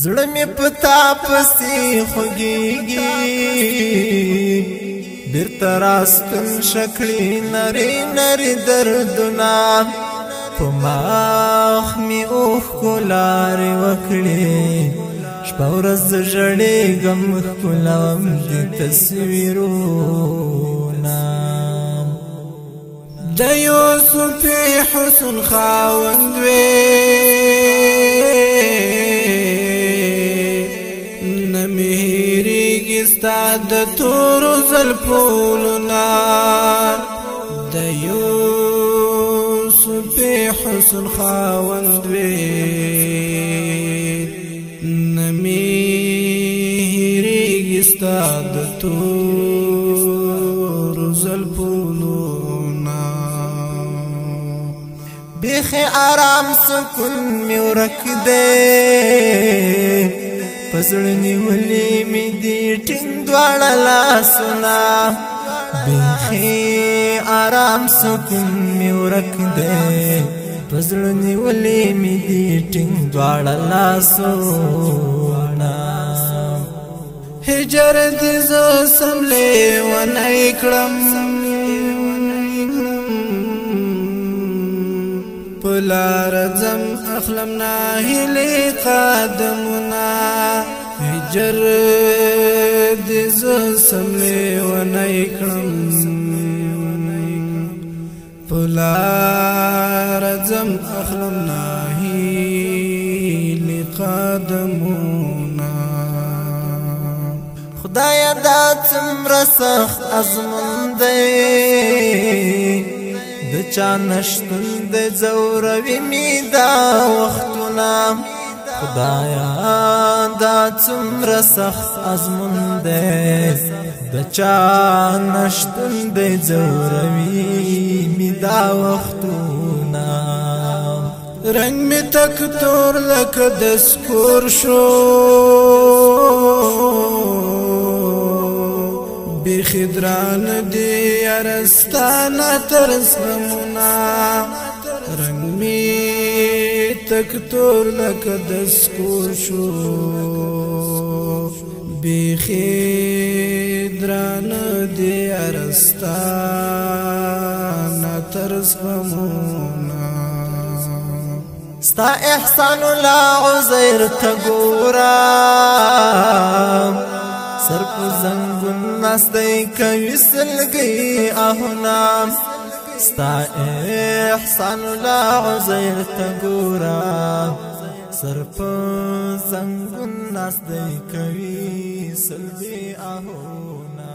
زړه مې پتا پسې خوږېږي بیرته راستون شکړې نرۍ نرۍ دردونه په مخ مې اوښکو لارې وکړې شپه ورځ ژړېږم ښکلوم دې تصویرونه د یوسف حسن خاوند وې نه مې هېرېږي ستا د تورو زلفولونه د یوسف حسن خاوند وې نه مې هېرېږي ستا د تورو زلفولونه بیخي آرام سکون مې ورک دی په زړه نیولې مې دي ټینګ دواړه لاسونه بیخي آرام سکون مې ورک دی په زړه نیولې مې دي ټینګ دواړه لاسونه هجر دې زه سم لیونی کړم پلار ځم اخلم ناهیلې قدمونه هجر دې زه سم لیونی کړم پلار ځم اخلم ناهیلې قدمونه خدایا دا څومره سخت ازمون دی د چا نشتون د زوروي مې دا وختونه خدایا دا څومره سخت ازمون دی د چا نشتون د زوروي مې دا وختونه رنگ مې تک تور لکه د سکور شو بیخي دران دی یارستانه تر زغمونه رنگ مې تک تور لکه د سکور شو بیخي دران دی یارستانه تر زغمونه ستا احسان لا عزیر ته ګورم سر په زنګون ناستی کوي سلګي آهونه ستا احسان لا عزیر ته ګورم سر په زنګون ناستی کوي سلګي آهونه